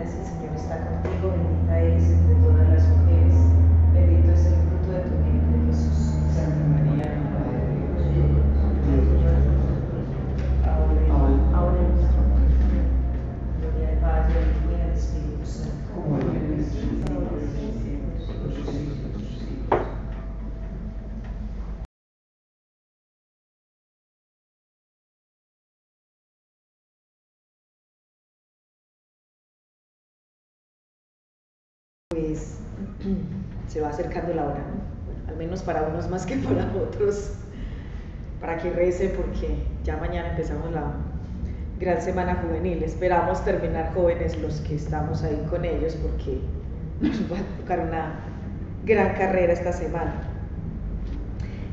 bendiciones, el Señor está contigo, bendita eres entre todas las mujeres, bendito es el fruto de tu vientre, Jesús. Santa María, Madre de Dios, ahora en nuestra muerte. Gloria al Padre, al Hijo y al Espíritu Santo, como en el principio, ahora y siempre, por los siglos de los siglos. Pues se va acercando la hora, ¿no? Al menos para unos más que para otros, para que recen, porque ya mañana empezamos la gran semana juvenil. Esperamos terminar jóvenes los que estamos ahí con ellos, porque nos va a tocar una gran carrera esta semana.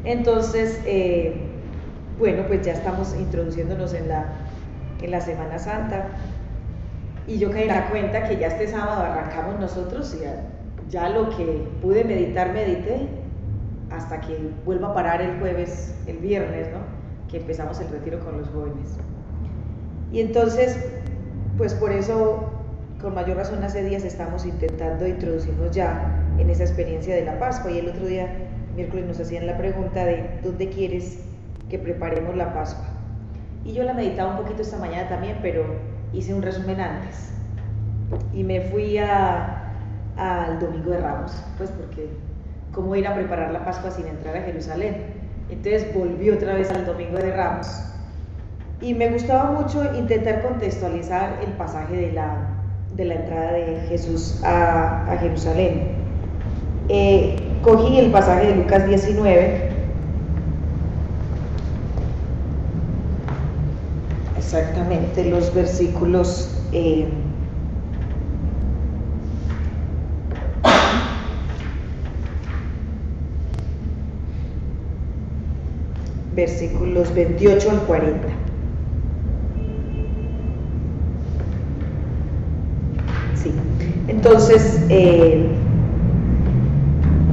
Entonces, bueno, pues ya estamos introduciéndonos en la Semana Santa. Y yo caí en la cuenta que ya este sábado arrancamos nosotros y ya lo que pude meditar, medité, hasta que vuelva a parar el jueves, el viernes, ¿no? Que empezamos el retiro con los jóvenes. Y entonces, pues por eso, con mayor razón, hace días estamos intentando introducirnos ya en esa experiencia de la Pascua. Y el otro día, miércoles, nos hacían la pregunta de ¿dónde quieres que preparemos la Pascua? Y yo la meditaba un poquito esta mañana también, pero hice un resumen antes y me fui al Domingo de Ramos, pues porque cómo ir a preparar la Pascua sin entrar a Jerusalén. Entonces volví otra vez al Domingo de Ramos y me gustaba mucho intentar contextualizar el pasaje de la entrada de Jesús a Jerusalén. Cogí el pasaje de Lucas 19, exactamente los versículos versículos 28 al 40. Sí. Entonces,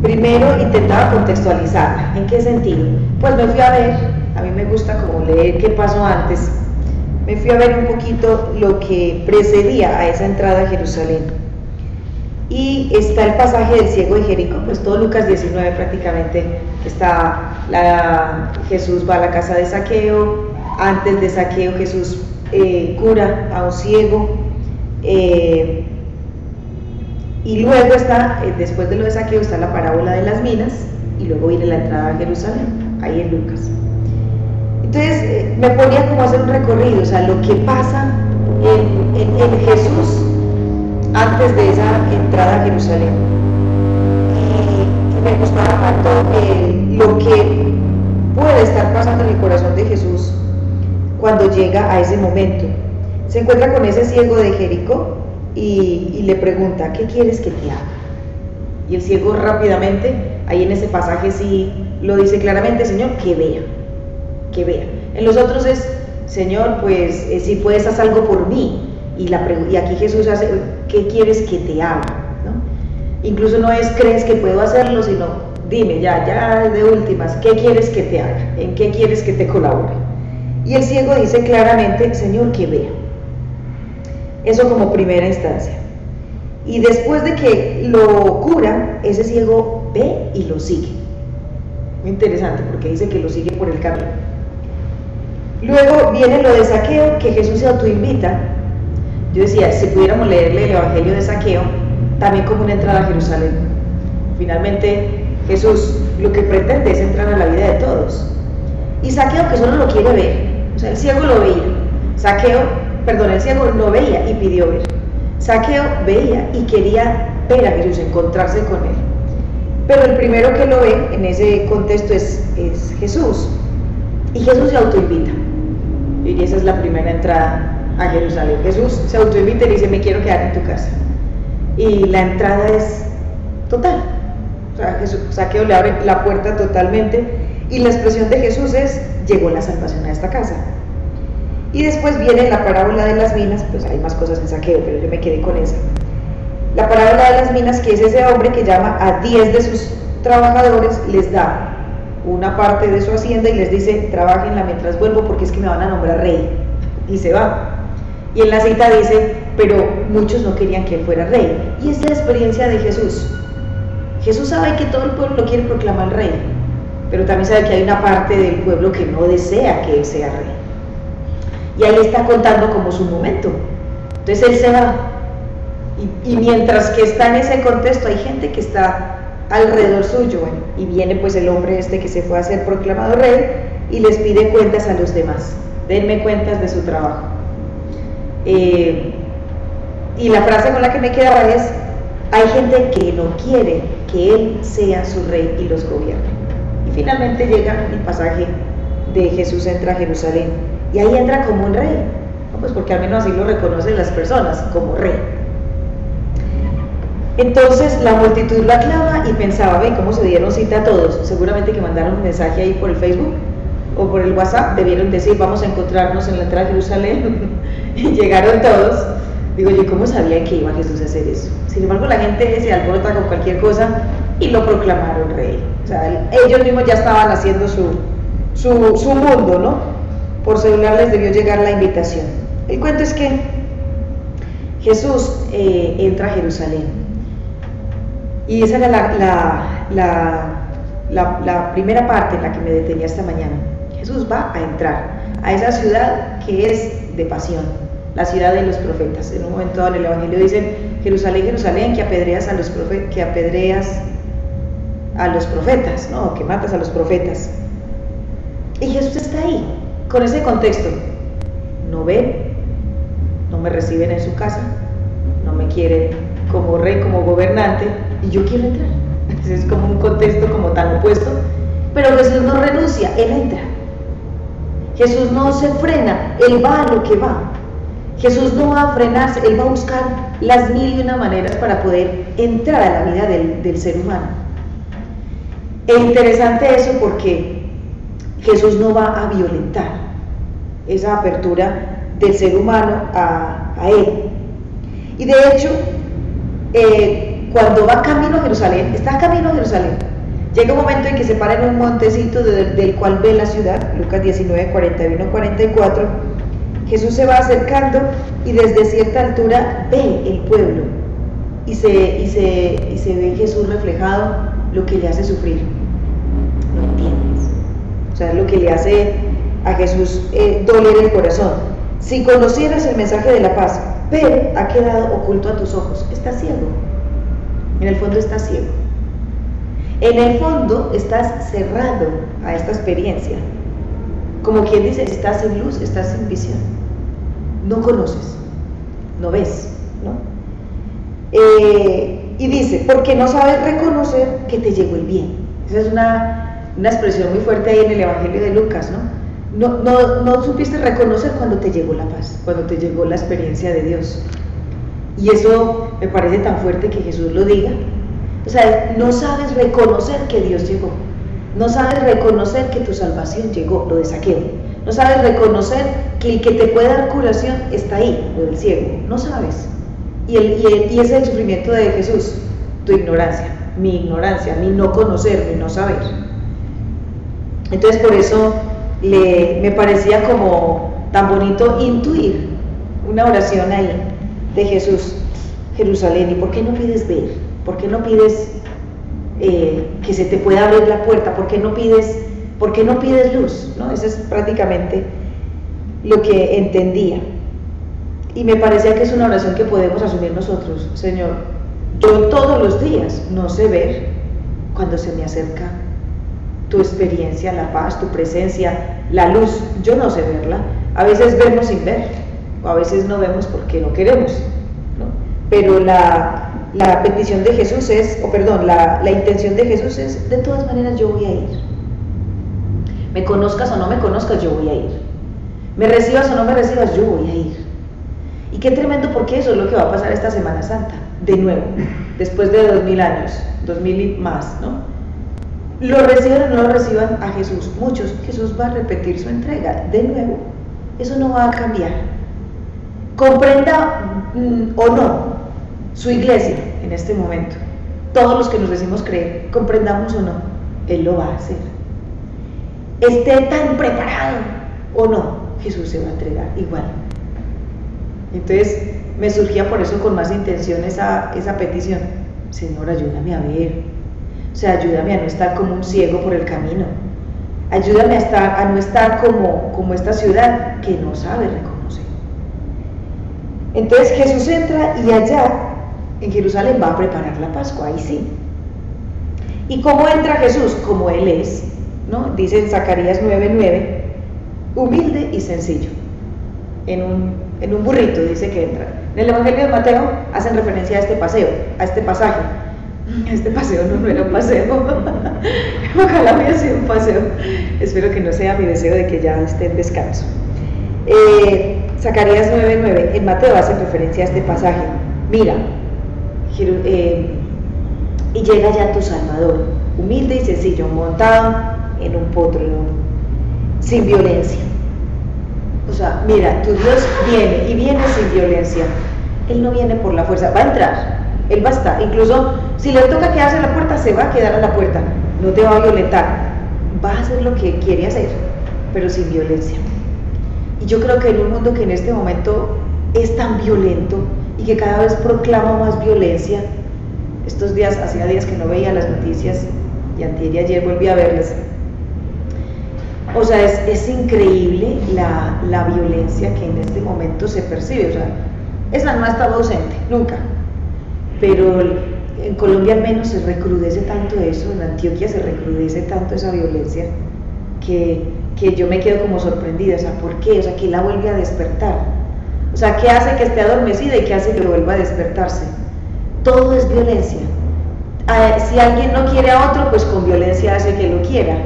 primero intentaba contextualizarla. ¿En qué sentido? Pues me fui a ver, a mí me gusta como leer qué pasó antes. Me fui a ver un poquito lo que precedía a esa entrada a Jerusalén. Y está el pasaje del ciego de Jericó, pues todo Lucas 19 prácticamente, Jesús va a la casa de Zaqueo. Antes de Zaqueo Jesús cura a un ciego, y luego está, después de lo de Zaqueo, está la parábola de las minas, y luego viene la entrada a Jerusalén, ahí en Lucas. Entonces me ponía como a hacer un recorrido, o sea, lo que pasa en Jesús antes de esa entrada a Jerusalén. Y me gustaba tanto lo que puede estar pasando en el corazón de Jesús cuando llega a ese momento. Se encuentra con ese ciego de Jericó y le pregunta, ¿qué quieres que te haga? Y el ciego rápidamente, ahí en ese pasaje sí lo dice claramente, Señor, que vea. Que vea. En los otros es, Señor, pues si puedes haz algo por mí. Y aquí Jesús hace, ¿qué quieres que te haga? ¿No? Incluso no es, ¿crees que puedo hacerlo? Sino, dime, ya de últimas, ¿qué quieres que te haga? ¿En qué quieres que te colabore? Y el ciego dice claramente, Señor, que vea. Eso como primera instancia. Y después de que lo cura, ese ciego ve y lo sigue. Muy interesante, porque dice que lo sigue por el camino. Luego viene lo de Zaqueo, que Jesús se autoinvita. Yo decía, si pudiéramos leerle el Evangelio de Zaqueo, también como una entrada a Jerusalén. Finalmente, Jesús lo que pretende es entrar a la vida de todos. Y Zaqueo, que solo lo quiere ver, o sea, el ciego lo veía. El ciego no veía y pidió ver. Zaqueo veía y quería ver a Jesús, encontrarse con él. Pero el primero que lo ve en ese contexto es Jesús. Y Jesús se autoinvita. Y esa es la primera entrada a Jerusalén. Jesús se autoinvita y le dice, me quiero quedar en tu casa. Y la entrada es total. O sea, Zaqueo le abre la puerta totalmente. Y la expresión de Jesús es, llegó la salvación a esta casa. Y después viene la parábola de las minas, pues hay más cosas en Zaqueo, pero yo me quedé con esa. La parábola de las minas, que es ese hombre que llama a 10 de sus trabajadores, les da una parte de su hacienda y les dice, trabájenla mientras vuelvo porque es que me van a nombrar rey. Y se va. Y en la cita dice, pero muchos no querían que él fuera rey. Y es la experiencia de Jesús. Jesús sabe que todo el pueblo lo quiere proclamar rey, pero también sabe que hay una parte del pueblo que no desea que él sea rey. Y ahí está contando como su momento. Entonces él se va. Y mientras que está en ese contexto, hay gente que está alrededor suyo. Bueno, y viene pues el hombre este que se fue a ser proclamado rey y les pide cuentas a los demás. Denme cuentas de su trabajo. Y la frase con la que me quedaba es: hay gente que no quiere que él sea su rey y los gobierne. Y finalmente llega el pasaje de Jesús entra a Jerusalén, y ahí entra como un rey, ¿no? Pues porque al menos así lo reconocen las personas, como rey. Entonces la multitud lo aclama y pensaba, ven cómo se dieron cita a todos, seguramente que mandaron un mensaje ahí por el Facebook o por el WhatsApp, debieron decir vamos a encontrarnos en la entrada de Jerusalén, y llegaron todos. Digo yo, ¿cómo sabían que iba Jesús a hacer eso? Sin embargo, la gente se alborota con cualquier cosa y lo proclamaron rey. O sea, ellos mismos ya estaban haciendo su mundo, ¿no? Por celular les debió llegar la invitación. El cuento es que Jesús entra a Jerusalén. Y esa era la primera parte en la que me detenía esta mañana. Jesús va a entrar a esa ciudad que es de pasión, la ciudad de los profetas. En un momento en el Evangelio dicen: Jerusalén, Jerusalén, que apedreas a los profetas, ¿no? Que matas a los profetas. Y Jesús está ahí, con ese contexto. No ven, no me reciben en su casa, no me quieren como rey, como gobernante, y yo quiero entrar. Entonces es como un contexto como tan opuesto, pero Jesús no renuncia, él entra. Jesús no se frena, él va a lo que va. Jesús no va a frenarse, él va a buscar las mil y una maneras para poder entrar a la vida del ser humano. Es interesante eso porque Jesús no va a violentar esa apertura del ser humano a él. Y de hecho, cuando va camino a Jerusalén, está camino a Jerusalén, llega un momento en que se para en un montecito del cual ve la ciudad, Lucas 19, 41-44, Jesús se va acercando y desde cierta altura ve el pueblo y se ve en Jesús reflejado lo que le hace sufrir. ¿No entiendes? O sea, lo que le hace a Jesús doler el corazón. Si conocieras el mensaje de la paz, pero ha quedado oculto a tus ojos. Estás ciego. En el fondo estás ciego. En el fondo estás cerrado a esta experiencia. Como quien dice, estás sin luz, estás sin visión. No conoces, no ves, ¿no? Y dice, porque no sabes reconocer que te llegó el bien. Esa es una expresión muy fuerte ahí en el Evangelio de Lucas, ¿no? No supiste reconocer cuando te llegó la paz, cuando te llegó la experiencia de Dios. Y eso me parece tan fuerte que Jesús lo diga. O sea, no sabes reconocer que Dios llegó. No sabes reconocer que tu salvación llegó, lo de Zaqueo. No sabes reconocer que el que te puede dar curación está ahí, lo del ciego. No sabes. Y ese es el sufrimiento de Jesús, tu ignorancia, mi no conocer, mi no saber. Entonces por eso me parecía como tan bonito intuir una oración ahí de Jesús, Jerusalén. ¿Y por qué no pides ver? ¿Por qué no pides que se te pueda abrir la puerta? ¿Por qué no pides luz? ¿No? Eso es prácticamente lo que entendía. Y me parecía que es una oración que podemos asumir nosotros. Señor, yo todos los días no sé ver cuando se me acerca tu experiencia, la paz, tu presencia, la luz. Yo no sé verla. A veces vemos sin ver, o a veces no vemos porque no queremos, ¿no? Pero la petición de Jesús es, la intención de Jesús es: de todas maneras yo voy a ir. Me conozcas o no me conozcas, yo voy a ir. Me recibas o no me recibas, yo voy a ir. Y qué tremendo, porque eso es lo que va a pasar esta Semana Santa, de nuevo, después de 2000 años, 2000 y más, ¿no? Lo reciban o no lo reciban a Jesús, muchos, Jesús va a repetir su entrega, de nuevo. Eso no va a cambiar. Comprenda o no su iglesia en este momento, todos los que nos decimos creer, comprendamos o no, Él lo va a hacer. Esté tan preparado o no, Jesús se va a entregar igual. Entonces me surgía por eso con más intención esa petición. Señor, ayúdame a ver, o sea, ayúdame a no estar como un ciego por el camino, ayúdame a no estar como esta ciudad que no sabe reconocer. Entonces Jesús entra y allá en Jerusalén va a preparar la Pascua, ahí sí. ¿Y cómo entra Jesús? Como Él es, ¿no? Dice en Zacarías 9:9, humilde y sencillo, en un burrito dice que entra. En el Evangelio de Mateo hacen referencia a este paseo, a este pasaje. Este paseo no era un paseo, ojalá hubiera sido un paseo, espero que no sea mi deseo de que ya esté en descanso. Zacarías 9:9, en Mateo hacen referencia a este pasaje. Mira, y llega ya tu Salvador, humilde y sencillo, montado en un potro, sin violencia. O sea, mira, tu Dios viene y viene sin violencia. Él no viene por la fuerza, va a entrar, Él va a estar. Incluso si le toca quedarse a la puerta, se va a quedar a la puerta, no te va a violentar, va a hacer lo que quiere hacer, pero sin violencia. Y yo creo que en un mundo que en este momento es tan violento y que cada vez proclama más violencia, estos días, hacía días que no veía las noticias y antier y ayer volví a verlas. O sea, es increíble la violencia que en este momento se percibe. O sea, esa no ha estado ausente, nunca. Pero en Colombia al menos se recrudece tanto eso, en Antioquia se recrudece tanto esa violencia, que yo me quedo como sorprendida. O sea, ¿por qué? O sea, ¿qué la vuelve a despertar? O sea, ¿qué hace que esté adormecida y qué hace que vuelva a despertarse? Todo es violencia. Si alguien no quiere a otro, pues con violencia hace que lo quiera.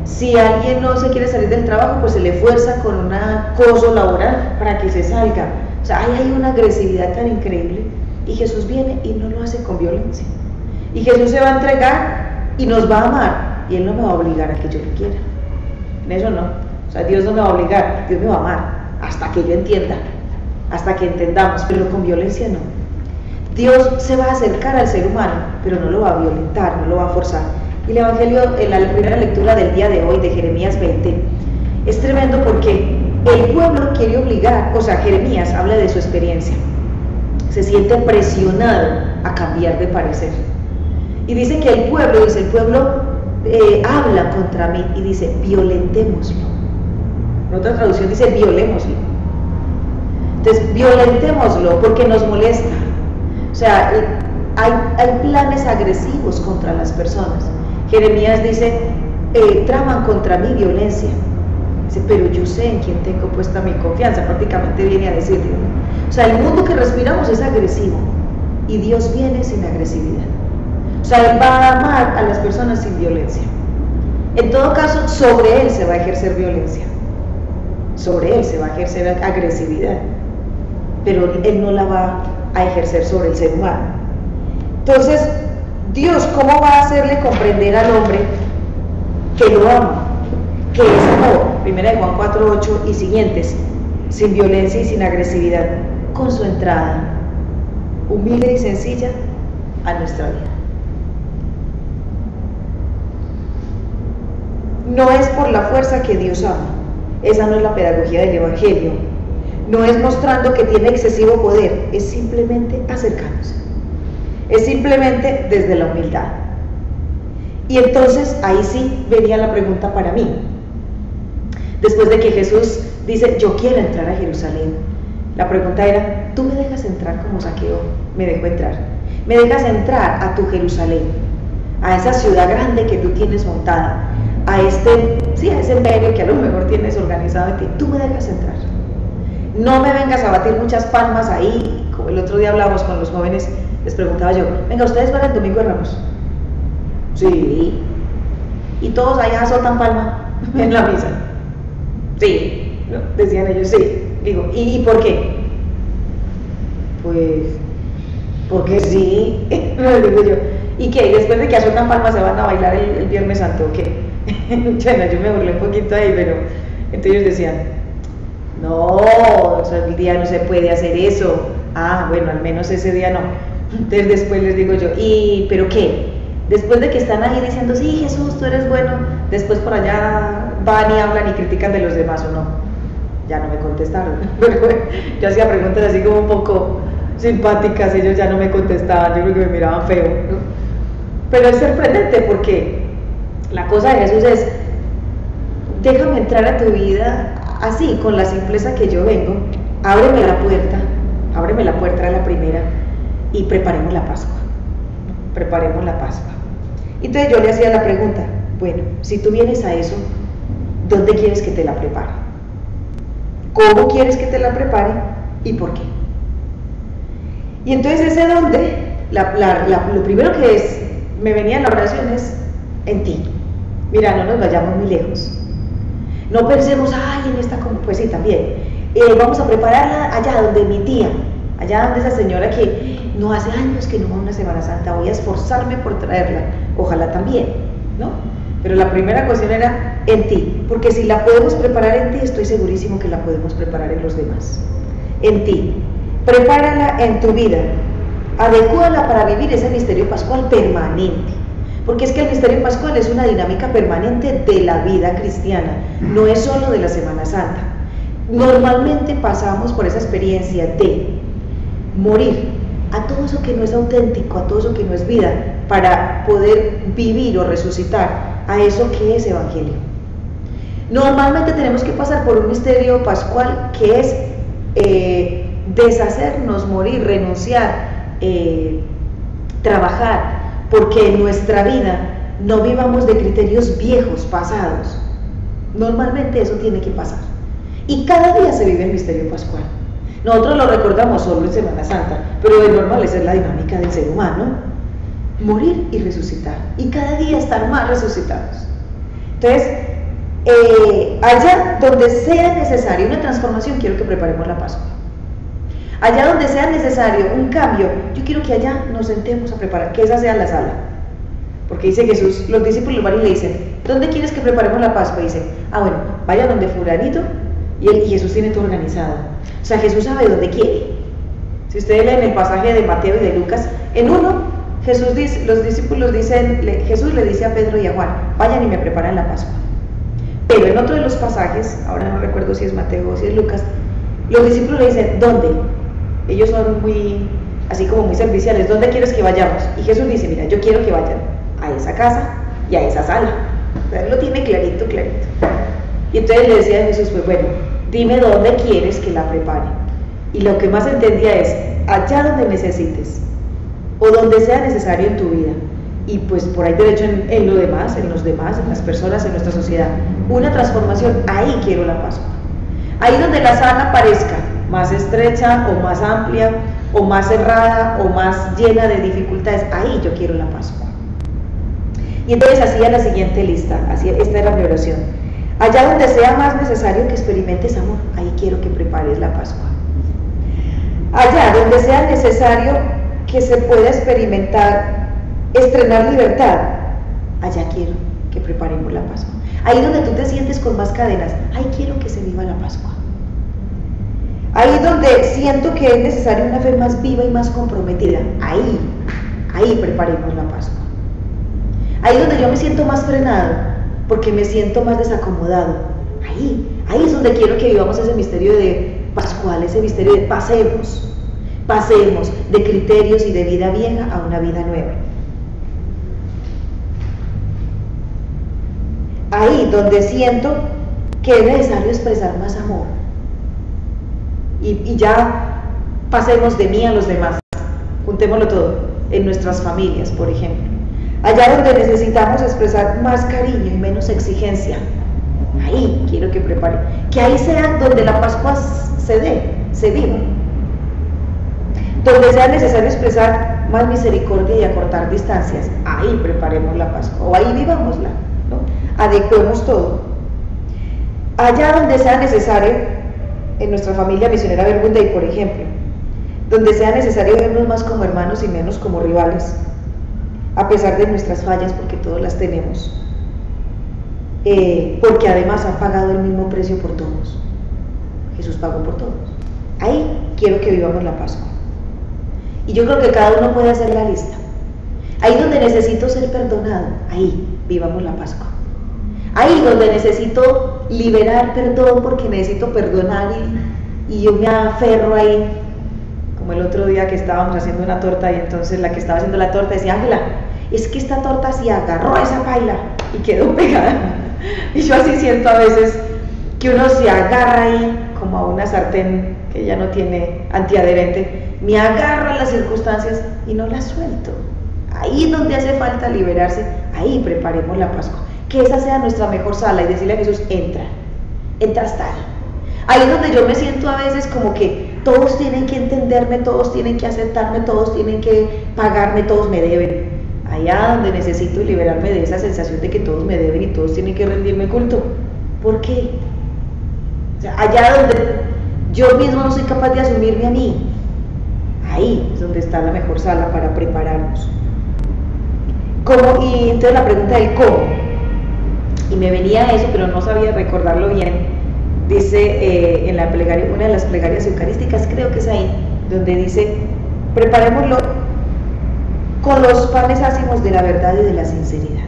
Si alguien no se quiere salir del trabajo, pues se le fuerza con un acoso laboral para que se salga. O sea, ahí hay una agresividad tan increíble. Y Jesús viene y no lo hace con violencia. Y Jesús se va a entregar y nos va a amar. Y Él no me va a obligar a que yo lo quiera. En eso no. O sea, Dios no me va a obligar, Dios me va a amar. Hasta que yo entienda, hasta que entendamos, pero con violencia no. Dios se va a acercar al ser humano, pero no lo va a violentar, no lo va a forzar. Y el Evangelio, en la primera lectura del día de hoy, de Jeremías 20, es tremendo porque el pueblo quiere obligar, o sea, Jeremías habla de su experiencia, se siente presionado a cambiar de parecer. Y dice que el pueblo habla contra mí y dice, violentémoslo. En otra traducción dice, violémoslo. Entonces, violentémoslo porque nos molesta. O sea, hay planes agresivos contra las personas. Jeremías dice, traman contra mí violencia. Dice, pero yo sé en quién tengo puesta mi confianza. Prácticamente viene a decirle. O sea, el mundo que respiramos es agresivo y Dios viene sin agresividad. O sea, Él va a amar a las personas sin violencia. En todo caso, sobre Él se va a ejercer violencia. Sobre Él se va a ejercer agresividad. Pero Él no la va a ejercer sobre el ser humano. Entonces, Dios, ¿cómo va a hacerle comprender al hombre que lo ama? Que es amor. Primera de Juan 4:8 y siguientes, sin violencia y sin agresividad, con su entrada humilde y sencilla a nuestra vida. No es por la fuerza que Dios ama. Esa no es la pedagogía del Evangelio. No es mostrando que tiene excesivo poder, es simplemente acercándose. Es simplemente desde la humildad. Y entonces ahí sí venía la pregunta para mí. Después de que Jesús dice, yo quiero entrar a Jerusalén, la pregunta era, ¿tú me dejas entrar como Zaqueo me dejó entrar? ¿Me dejas entrar a tu Jerusalén? A esa ciudad grande que tú tienes montada, a ese imperio que a lo mejor tienes organizado en ti, ¿tú me dejas entrar? No me vengas a batir muchas palmas ahí, como el otro día hablábamos con los jóvenes, les preguntaba yo, venga, ¿ustedes van el domingo de Ramos? Sí. ¿Y todos allá azotan palma en la misa? Sí, ¿no? Decían ellos, sí. Digo, ¿y por qué? Pues, porque sí, digo yo. ¿Y qué? ¿Después de que azotan palmas se van a bailar el Viernes Santo o qué? Bueno, yo me burlé un poquito ahí, pero entonces ellos decían, no, o sea, el día no se puede hacer eso. Ah, bueno, al menos ese día no. Entonces después les digo yo, ¿pero qué? Después de que están ahí diciendo, sí, Jesús, tú eres bueno, después por allá van y hablan y critican de los demás, ¿o no? ya no me contestaron, pero bueno, yo hacía preguntas así como un poco simpáticas, ellos ya no me contestaban, yo creo que me miraban feo, ¿no? Pero es sorprendente porque la cosa de Jesús es, déjame entrar a tu vida así, con la simpleza que yo vengo, ábreme la puerta a la primera y preparemos la Pascua, preparemos la Pascua. Entonces yo le hacía la pregunta, bueno, si tú vienes a eso, ¿dónde quieres que te la prepare? ¿Cómo quieres que te la prepare? ¿Y por qué? Y entonces ese dónde, lo primero que me venía en la oración es en ti. Mira, no nos vayamos muy lejos. No pensemos, ay, en esta, pues sí, también. Vamos a prepararla allá donde mi tía, allá donde esa señora que no hace años que no va a una Semana Santa, voy a esforzarme por traerla, ojalá también, ¿no? Pero la primera cuestión era en ti, porque si la podemos preparar en ti, estoy segurísimo que la podemos preparar en los demás. En ti, prepárala en tu vida, adecúala para vivir ese misterio pascual permanente, porque es que el misterio pascual es una dinámica permanente de la vida cristiana, no es solo de la Semana Santa. Normalmente pasamos por esa experiencia de morir a todo eso que no es auténtico, a todo eso que no es vida, para poder vivir o resucitar a eso que es evangelio. Normalmente tenemos que pasar por un misterio pascual que es deshacernos, morir, renunciar, trabajar, porque en nuestra vida no vivamos de criterios viejos, pasados. Normalmente eso tiene que pasar. Y cada día se vive el misterio pascual. Nosotros lo recordamos solo en Semana Santa, pero de normal esa es la dinámica del ser humano. Morir y resucitar. Y cada día estar más resucitados. Entonces, allá donde sea necesario una transformación, quiero que preparemos la Pascua. Allá donde sea necesario un cambio, yo quiero que allá nos sentemos a preparar, que esa sea la sala. Porque dice Jesús, los discípulos van y le dicen, ¿dónde quieres que preparemos la Pascua? Y dicen, bueno, vaya donde fulanito, y Jesús tiene todo organizado. O sea, Jesús sabe dónde quiere. Si ustedes leen el pasaje de Mateo y de Lucas, en uno, Jesús dice, los discípulos dicen, Jesús le dice a Pedro y a Juan, vayan y me preparan la Pascua. Pero en otro de los pasajes, ahora no recuerdo si es Mateo o si es Lucas, los discípulos le dicen, ¿dónde? Ellos son muy, así como muy serviciales, ¿dónde quieres que vayamos? Y Jesús dice, mira, yo quiero que vayan a esa casa y a esa sala. Él lo tiene clarito, clarito. Y entonces le decía a Jesús, pues bueno, dime dónde quieres que la prepare. Y lo que más entendía es, allá donde necesites, o donde sea necesario en tu vida. Y pues por ahí derecho en lo demás, en los demás, en las personas, en nuestra sociedad. Una transformación, ahí quiero la Pascua. Ahí donde la sala parezca más estrecha o más amplia o más cerrada o más llena de dificultades, ahí yo quiero la Pascua. Y entonces hacía la siguiente lista, esta era mi oración. Allá donde sea más necesario que experimentes amor, ahí quiero que prepares la Pascua. Allá donde sea necesario que se pueda experimentar, estrenar libertad, allá quiero que preparemos la Pascua. Ahí donde tú te sientes con más cadenas, ahí quiero que se viva la Pascua. Ahí donde siento que es necesaria una fe más viva y más comprometida, ahí preparemos la Pascua. Ahí donde yo me siento más frenado, porque me siento más desacomodado, ahí es donde quiero que vivamos ese misterio de pascual, ese misterio de pasemos de criterios y de vida vieja a una vida nueva. Ahí donde siento que es necesario expresar más amor. Y ya pasemos de mí a los demás, juntémoslo todo, en nuestras familias, por ejemplo. Allá donde necesitamos expresar más cariño y menos exigencia, ahí quiero que prepare. Que ahí sea donde la Pascua se viva. Donde sea necesario expresar más misericordia y acortar distancias, ahí preparemos la Pascua, o ahí vivámosla, ¿no? Adecuemos todo. Allá donde sea necesario, en nuestra familia misionera Verbum Dei, por ejemplo, donde sea necesario vernos más como hermanos y menos como rivales, a pesar de nuestras fallas, porque todos las tenemos, porque además han pagado el mismo precio por todos. Jesús pagó por todos. Ahí quiero que vivamos la Pascua. Y yo creo que cada uno puede hacer la lista. Ahí donde necesito ser perdonado, ahí vivamos la Pascua. Ahí donde necesito liberar perdón porque necesito perdonar y yo me aferro ahí, como el otro día que estábamos haciendo una torta y entonces la que estaba haciendo la torta decía, Ángela, es que esta torta se agarró a esa paila y quedó pegada. Y yo así siento a veces que uno se agarra ahí como a una sartén que ya no tiene antiadherente, me agarra a las circunstancias y no las suelto. Ahí donde hace falta liberarse, ahí preparemos la Pascua. Que esa sea nuestra mejor sala y decirle a Jesús, entra hasta ahí. Ahí es donde yo me siento a veces como que todos tienen que entenderme, todos tienen que aceptarme, todos tienen que pagarme, todos me deben. Allá donde necesito liberarme de esa sensación de que todos me deben y todos tienen que rendirme culto. ¿Por qué? O sea, allá donde yo mismo no soy capaz de asumirme a mí, ahí es donde está la mejor sala para prepararnos. ¿Cómo? Y entonces la pregunta del cómo, y me venía eso, pero no sabía recordarlo bien. Dice en la plegaria, una de las plegarias eucarísticas, creo que es ahí, donde dice, preparémoslo con los panes ácimos de la verdad y de la sinceridad.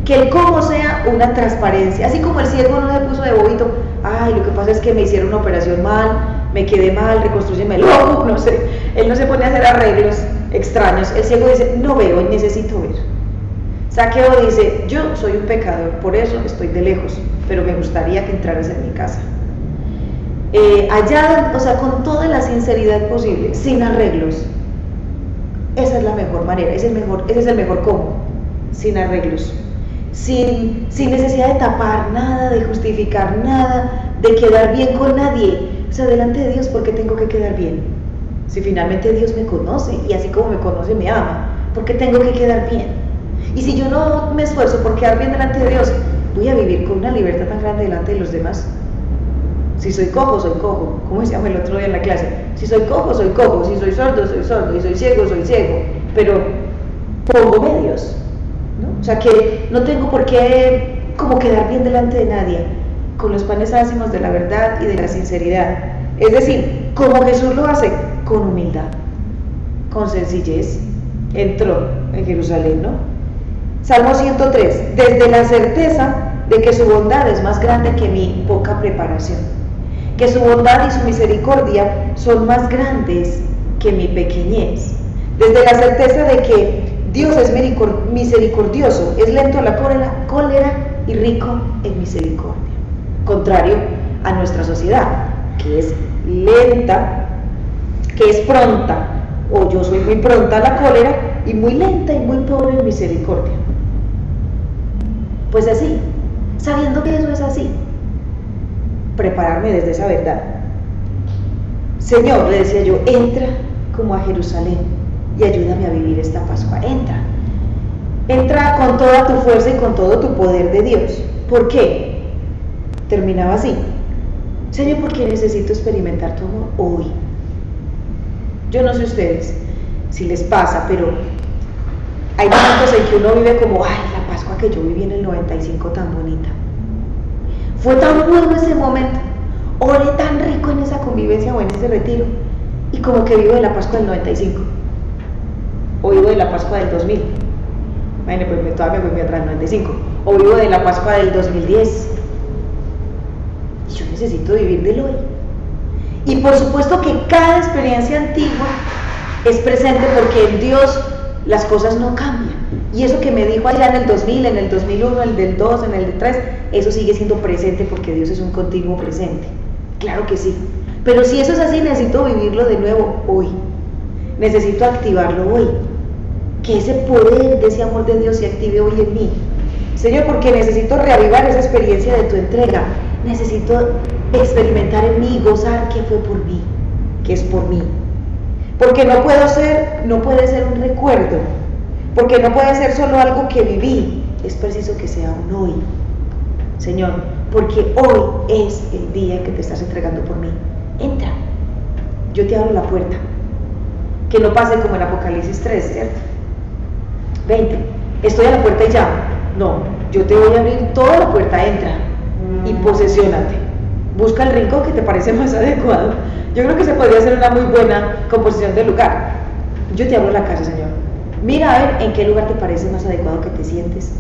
Que el cómo sea una transparencia, así como el ciego no se puso de bobito, ay, lo que pasa es que me hicieron una operación mal, me quedé mal, reconstrúyeme el ojo, no sé, él no se pone a hacer arreglos extraños, el ciego dice, no veo y necesito ver. Zaqueo dice, yo soy un pecador, por eso estoy de lejos, pero me gustaría que entraras en mi casa. Allá, o sea, con toda la sinceridad posible, sin arreglos, esa es la mejor manera, ese es el mejor cómo, sin arreglos, sin necesidad de tapar nada, de justificar nada, de quedar bien con nadie. O sea, delante de Dios, ¿por qué tengo que quedar bien? Si finalmente Dios me conoce y así como me conoce me ama, ¿por qué tengo que quedar bien? Y si yo no me esfuerzo por quedar bien delante de Dios, voy a vivir con una libertad tan grande delante de los demás. Si soy cojo, soy cojo, como decíamos el otro día en la clase. Si soy cojo, soy cojo, si soy sordo, y soy ciego, pero pongo medios, ¿no? O sea que no tengo por qué como quedar bien delante de nadie, con los panes ácimos de la verdad y de la sinceridad. Es decir, como Jesús lo hace, con humildad, con sencillez, entró en Jerusalén, ¿no? Salmo 103, desde la certeza de que su bondad es más grande que mi poca preparación, que su bondad y su misericordia son más grandes que mi pequeñez, desde la certeza de que Dios es misericordioso, es lento a la cólera y rico en misericordia, contrario a nuestra sociedad, que es lenta, que es pronta, o yo soy muy pronta a la cólera y muy lenta y muy pobre en misericordia. Pues así, sabiendo que eso es así, prepararme desde esa verdad. Señor, le decía yo, entra como a Jerusalén y ayúdame a vivir esta Pascua. Entra con toda tu fuerza y con todo tu poder de Dios. ¿Por qué? Terminaba así. Señor, ¿por qué necesito experimentar tu amor hoy? Yo no sé ustedes si les pasa, pero hay momentos en que uno vive como, ay, la Pascua que yo viví en el 95 tan bonita. Fue tan bueno ese momento, oré tan rico en esa convivencia o en ese retiro, y como que vivo de la Pascua del 95, o vivo de la Pascua del 2000, bueno, pues todavía me voy atrás, 95, o vivo de la Pascua del 2010, y yo necesito vivir del hoy. Y por supuesto que cada experiencia antigua es presente porque en Dios las cosas no cambian. Y eso que me dijo allá en el 2000, en el 2001, en el del 2, en el del 3, eso sigue siendo presente porque Dios es un continuo presente. Claro que sí. Pero si eso es así, necesito vivirlo de nuevo hoy. Necesito activarlo hoy. Que ese poder de ese amor de Dios se active hoy en mí. Señor, porque necesito reavivar esa experiencia de tu entrega. Necesito experimentar en mí, gozar que fue por mí, que es por mí. Porque no puede ser un recuerdo, porque no puede ser solo algo que viví, es preciso que sea un hoy. Señor, porque hoy es el día que te estás entregando por mí. Entra, yo te abro la puerta. Que no pase como en Apocalipsis 3, ¿cierto? 20, estoy a la puerta y llamo. No, yo te voy a abrir toda la puerta, entra y posesiónate. Busca el rincón que te parece más adecuado. Yo creo que se podría hacer una muy buena composición del lugar. Yo te abro la casa, Señor. Mira a ver en qué lugar te parece más adecuado que te sientes.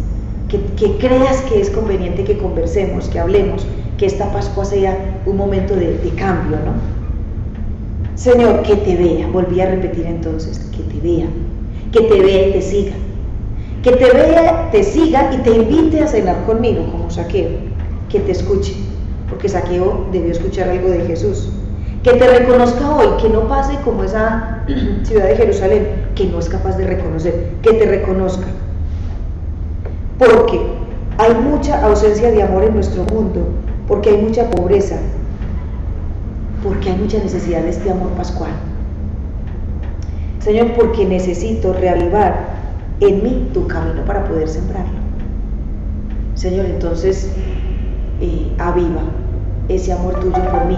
que creas que es conveniente que conversemos, que hablemos, que esta Pascua sea un momento de cambio, ¿no? Señor, que te vea, volví a repetir entonces, que te vea y te siga, que te vea, te siga y te invite a cenar conmigo, como Zaqueo, que te escuche, porque Zaqueo debió escuchar algo de Jesús, que te reconozca hoy, que no pase como esa ciudad de Jerusalén, que no es capaz de reconocer, que te reconozca, porque hay mucha ausencia de amor en nuestro mundo, porque hay mucha pobreza, porque hay mucha necesidad de este amor pascual. Señor, porque necesito reavivar en mí tu camino para poder sembrarlo. Señor, entonces aviva ese amor tuyo por mí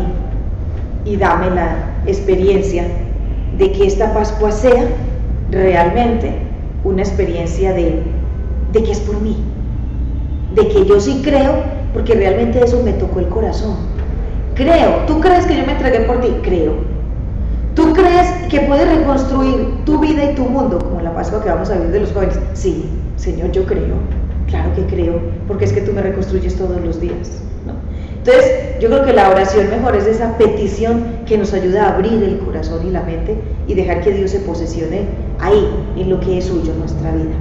y dame la experiencia de que esta Pascua sea realmente una experiencia de que es por mí, de que yo sí creo, porque realmente eso me tocó el corazón. Creo. ¿Tú crees que yo me entregué por ti? Creo. ¿Tú crees que puedes reconstruir tu vida y tu mundo, como la Pascua que vamos a vivir de los jóvenes? Sí, Señor, yo creo. Claro que creo, porque es que tú me reconstruyes todos los días, ¿no? Entonces, yo creo que la oración mejor es esa petición que nos ayuda a abrir el corazón y la mente y dejar que Dios se posesione ahí, en lo que es suyo, nuestra vida.